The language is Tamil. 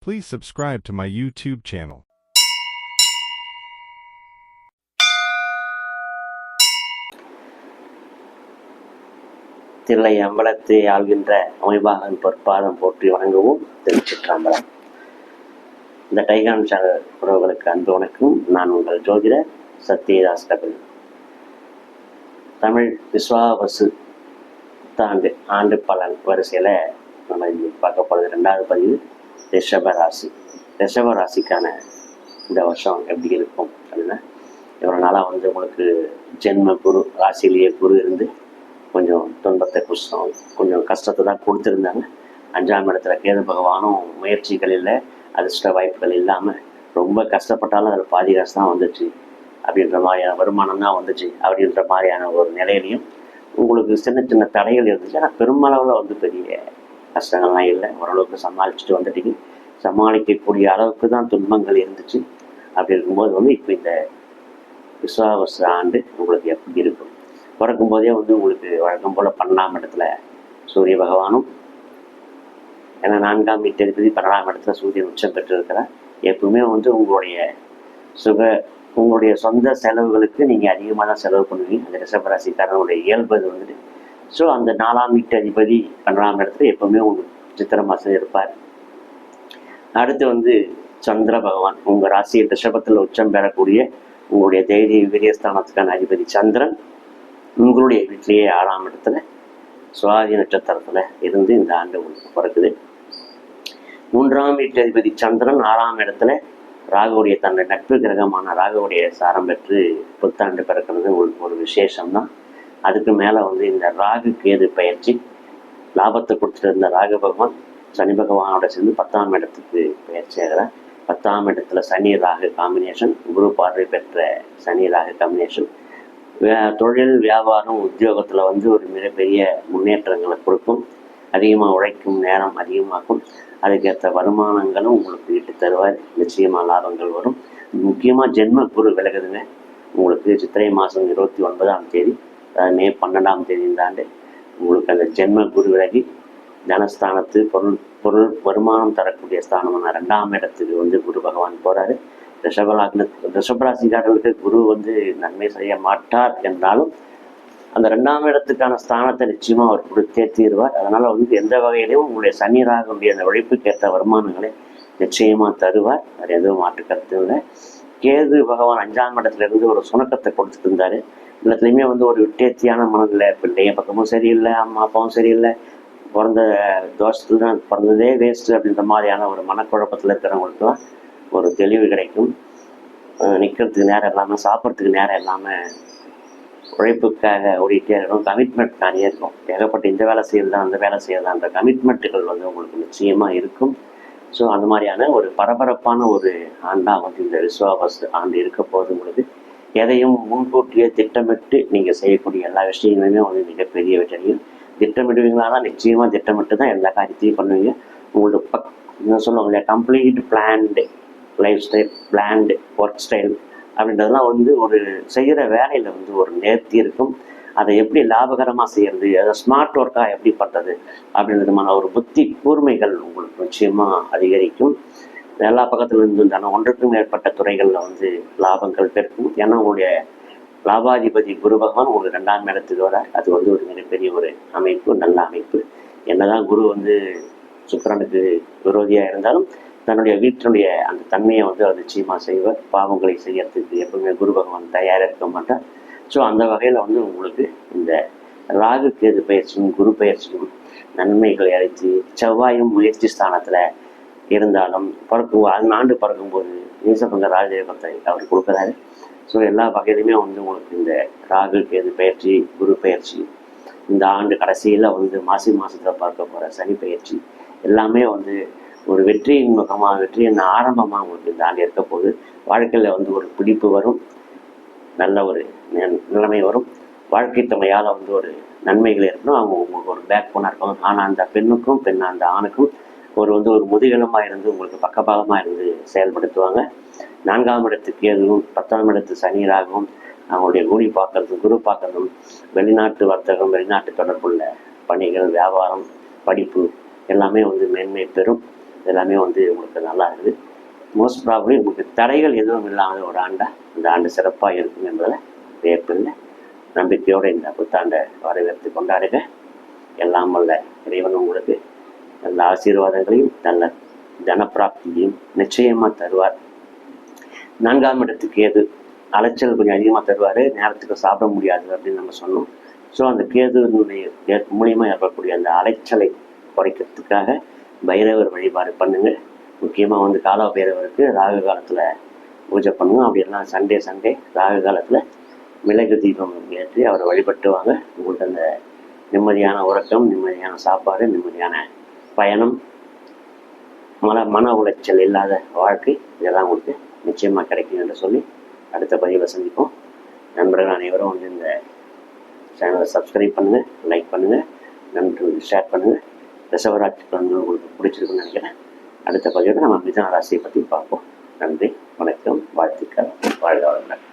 Please subscribe to my YouTube channel. Thillai அம்பலத்தை ஆள்கின்ற அமைபாகன் பொற்பாதம் போற்றி வணங்கவும் திருச்சிற்றம்பலம். இந்த டைகான் சேனல் உறவுகளுக்கு அன்பு வணக்கம். நான் உங்கள் ஜோதிடர் சத்யதாஸ் கபில். தமிழ் விஸ்வாவசு புத்தாண்டு ஆண்டு பலன் வரிசையில் நம்ம பார்க்க போகிறது 2வது பதிவு ரிஷபராசி. ரிஷபராசிக்கான இந்த வருஷம் எப்படி இருக்கும் அப்படின்னா, இவ்வளோ நாளாக உங்களுக்கு ஜென்ம குரு ராசியிலேயே குரு இருந்து கொஞ்சம் துன்பத்தை கொஞ்சம் கஷ்டத்தை தான் கொடுத்துருந்தாங்க. 5ஆம் இடத்துல கேது பகவானும் முயற்சிகள் இல்லை, அதிர்ஷ்ட வாய்ப்புகள் இல்லாமல் ரொம்ப கஷ்டப்பட்டாலும் அதில் பாதி காசு தான் வந்துச்சு அப்படின்ற மாதிரியான வருமானம் தான் வந்துச்சு அப்படின்ற மாதிரியான ஒரு நிலையிலையும் உங்களுக்கு சின்ன சின்ன தடைகள் இருந்துச்சு. ஆனால் பெருமளவில் பெரிய கஷ்டங்கள்லாம் இல்லை, ஓரளவுக்கு சமாளிச்சுட்டு வந்துட்டீங்க. சமாளிக்கக்கூடிய அளவுக்கு தான் துன்பங்கள் இருந்துச்சு. அப்படி இருக்கும்போது இப்போ இந்த விஸ்வாவச ஆண்டு உங்களுக்கு எப்படி இருக்கும்? பிறக்கும்போதே உங்களுக்கு வழக்கம் போல் 12ஆம் இடத்துல சூரிய பகவானும், ஏன்னா 4ஆம் வீட்டதிபதி 12ஆம் இடத்துல சூரியன் உச்சம் பெற்றிருக்கிறார். எப்பவுமே உங்களுடைய சொந்த செலவுகளுக்கு நீங்கள் அதிகமாக தான் செலவு பண்ணுவீங்க. அந்த ரிஷபராசிக்காரனுடைய இயல்பு அது ஸோ அந்த 4ஆம் வீட்டதிபதி 12ஆம் இடத்துல எப்பவுமே உங்களுக்கு சித்திரை மாதம் இருப்பார். அடுத்து சந்திர பகவான் உங்கள் ராசியை ரிஷபத்தில் உச்சம் பெறக்கூடிய உங்களுடைய தைரிய வீரியஸ்தானத்துக்கான அதிபதி சந்திரன் உங்களுடைய வீட்டிலேயே 6ஆம் இடத்துல சுவாதி நட்சத்திரத்தில் இருந்து இந்த ஆண்டு பிறக்குது. 3ஆம் வீட்டு அதிபதி சந்திரன் 6ஆம் இடத்துல ராகுவுடைய தன்னுடைய நட்பு கிரகமான ராகுவுடைய சாரம் பெற்று புத்தாண்டு பிறக்கிறது உங்களுக்கு ஒரு விசேஷம்தான். அதுக்கு மேலே இந்த ராகு கேது பயிற்சி லாபத்தை கொடுத்துட்டு இருந்த ராகு பகவான் சனி பகவானோட சேர்ந்து 10ஆம் இடத்துக்கு பயிற்சி ஆகிறார். 10ஆம் இடத்துல சனி ராகு காம்பினேஷன், குரு பார்வை பெற்ற சனி ராகு காம்பினேஷன் தொழில் வியாபாரம் உத்தியோகத்தில் ஒரு மிகப்பெரிய முன்னேற்றங்களை கொடுக்கும். அதிகமாக உழைக்கும் நேரம் அதிகமாகும். அதுக்கேற்ற வருமானங்களும் உங்களுக்கு ஈட்டு தருவார். நிச்சயமாக லாபங்கள் வரும். முக்கியமாக ஜென்ம குரு விலகுதுங்க உங்களுக்கு சித்திரை மாதம் 29ஆம் தேதி, அதாவது மே 12ஆம் தேதி இந்த ஆண்டு உங்களுக்கு அந்த ஜென்ம குரு விலகி தனஸ்தானத்து பொருள் வருமானம் தரக்கூடிய ஸ்தானமான 2ஆம் இடத்துக்கு குரு பகவான் போகிறாரு. ரிஷபராசிக்காரர்களுக்கு குரு நன்மை செய்ய மாட்டார் என்றாலும் அந்த 2ஆம் இடத்துக்கான ஸ்தானத்தை நிச்சயமாக அவர் கொடுத்தே தீர்வார். அதனால் எந்த வகையிலையும் உங்களுடைய சனி ராகுடைய அந்த உழைப்புக்கேற்ற வருமானங்களை நிச்சயமாக தருவார். அது எதுவும் மாற்று கருத்து இல்லை. கேது பகவான் 5ஆம் இடத்துலேருந்து ஒரு சுணக்கத்தை கொடுத்துட்டு இருந்தார். எல்லாத்துலேயுமே ஒரு விட்டேத்தியான மனதில் பிள்ளைய பக்கமும் சரியில்லை, அம்மா அப்பாவும் சரியில்லை, பிறந்த தோஷத்துல தான் பிறந்ததே வேஸ்ட்டு அப்படின்ற மாதிரியான ஒரு மனக்குழப்பத்தில் இருக்கிறவங்களுக்குலாம் ஒரு தெளிவு கிடைக்கும். நிற்கிறதுக்கு நேரம் இல்லாமல், சாப்பிட்றதுக்கு நேரம் இல்லாமல், உழைப்புக்காக ஓடிட்டே இருக்கணும். கமிட்மெண்ட் நிறைய இருக்கும். ஏகப்பட்ட இந்த வேலை செய்யலாம் அந்த வேலை செய்யலான்ற கமிட்மெண்ட்டுகள் உங்களுக்கு நிச்சயமாக இருக்கும். ஸோ அந்த மாதிரியான ஒரு பரபரப்பான ஒரு ஆண்டாக இந்த விஸ்வாவசு ஆண்டு இருக்க போது உங்களுக்கு எதையும் முன்கூட்டியே திட்டமிட்டு நீங்கள் செய்யக்கூடிய எல்லா விஷயங்களுமே மிகப்பெரிய வெற்றியும் திட்டமிடுவீங்களானா நிச்சயமாக திட்டமிட்டு தான் எல்லா காரியத்தையும் பண்ணுவீங்க. உங்களுக்கு சொல்லுவாங்க இல்லையா, complete planned lifestyle, planned work style அப்படின்றதெல்லாம் ஒரு செய்கிற வேலையில் ஒரு நேர்த்தி இருக்கும். அதை எப்படி லாபகரமாக செய்கிறது, அதை ஸ்மார்ட் ஒர்க்காக எப்படி பண்ணுறது அப்படின்றதுமான ஒரு புத்தி கூர்மைகள் உங்களுக்கு நிச்சயமாக அதிகரிக்கும். எல்லா பக்கத்தில் இருந்தாலும் ஒன்றுக்கும் மேற்பட்ட துறைகளில் லாபங்கள் பெருக்கும். ஏன்னா உங்களுடைய லாபாதிபதி குரு பகவான் உங்களுக்கு 2ஆம் இடத்துக்கு வர அது ஒரு மிகப்பெரிய ஒரு அமைப்பு, நல்ல அமைப்பு. என்னதான் குரு சுக்கிரனுக்கு விரோதியாக இருந்தாலும் தன்னுடைய வீட்டினுடைய அந்த தன்மையை அவர் நிச்சயமாக செய்வார். பாவங்களை செய்யறதுக்கு எப்பவுமே குரு பகவான் தயாராக இருக்க மாட்டார். ஸோ அந்த வகையில் உங்களுக்கு இந்த ராகு கேது பயிற்சியும் குரு பயிற்சியும் நன்மைகளை அளித்து, செவ்வாயும் முயற்சி ஸ்தானத்தில் இருந்தாலும் ஆண்டு பிறக்கும்போது நீசபங்க ராஜயோகத்தை அவர் கொடுக்குறாரு. ஸோ எல்லா வகையிலுமே உங்களுக்கு இந்த ராகு கேது பயிற்சி, குரு பயிற்சி, இந்த ஆண்டு கடைசியில் மாசி மாதத்தில் பார்க்க போகிற சனி பயிற்சி எல்லாமே ஒரு வெற்றியின் முகமாக, வெற்றியின் ஆரம்பமாக உங்களுக்கு இந்த ஆண்டு இருக்க போது வாழ்க்கையில் ஒரு பிடிப்பு வரும், நல்ல ஒரு நிலைமை வரும். வாழ்க்கை துணையால் ஒரு நன்மைகள் இருக்கணும். அவங்க உங்களுக்கு ஒரு பேக் போனாக இருப்பாங்க. ஆனால் அந்த பெண்ணுக்கும் அந்த ஆணுக்கும் ஒரு முதுகெலுமாக இருந்து உங்களுக்கு பக்கபாகமாக இருந்து செயல்படுத்துவாங்க. 4ஆம் இடத்துக்கு எதுவும் 10ஆம் இடத்து சனியராகவும் அவங்களுடைய குரு பார்க்கறதும் வெளிநாட்டு வர்த்தகம், வெளிநாட்டு தொடர்புள்ள பணிகள், வியாபாரம், படிப்பு எல்லாமே மேன்மை பெறும். எல்லாமே வந்து உங்களுக்கு நல்லா இருக்குது. மோஸ்ட் ப்ராபப்ளி உங்களுக்கு தடைகள் எதுவும் இல்லாத ஒரு ஆண்டாக இந்த ஆண்டு சிறப்பாக இருக்கும் என்பதை வியப்பில்லை. நம்பிக்கையோடு இந்த புத்தாண்டை வரவேற்று கொண்டாடுங்க. எல்லாம் வல்ல இறைவன் உங்களுக்கு நல்ல ஆசீர்வாதங்களையும் நல்ல தனப்பிராப்தியையும் நிச்சயமாக தருவார். 4ஆம் இடத்துக்கு கேது அலைச்சல் கொஞ்சம் அதிகமாக தருவார். நேரத்துக்கு சாப்பிட முடியாது அப்படின்னு நம்ம சொன்னோம். ஸோ அந்த கேதுனுடைய மூலியமாக ஏற்படக்கூடிய அந்த அலைச்சலை குறைக்கிறதுக்காக பைரவர் வழிபாடு பண்ணுங்கள். முக்கியமாக வந்து கால பைரவருக்கு ராகு காலத்தில் பூஜை பண்ணுவோம். அப்படி எல்லாம் சண்டே ராகு காலத்தில் மிளகு தீபம் ஏற்றி அவரை வழிபட்டுவாங்க. உங்களுக்கு அந்த நிம்மதியான உறக்கம், நிம்மதியான சாப்பாடு, நிம்மதியான பயணம், மன உளைச்சல் இல்லாத வாழ்க்கை இதெல்லாம் உங்களுக்கு நிச்சயமாக கிடைக்கும் என்று சொல்லி அடுத்த பதிவில் சந்திப்போம். நண்பர்கள் அனைவரும் வந்து இந்த சேனலை சப்ஸ்கிரைப் பண்ணுங்கள், லைக் பண்ணுங்கள், நண்பர்களுக்கு ஷேர் பண்ணுங்கள். ரிஷபராசி வந்து உங்களுக்கு பிடிச்சிருக்குன்னு நினைக்கிறேன். அடுத்த பதிவில் நம்ம மிதுன ராசியை பற்றி பார்ப்போம். நன்றி, வணக்கம், வாழ்த்துக்கள், வாழ்க வளமுடன்.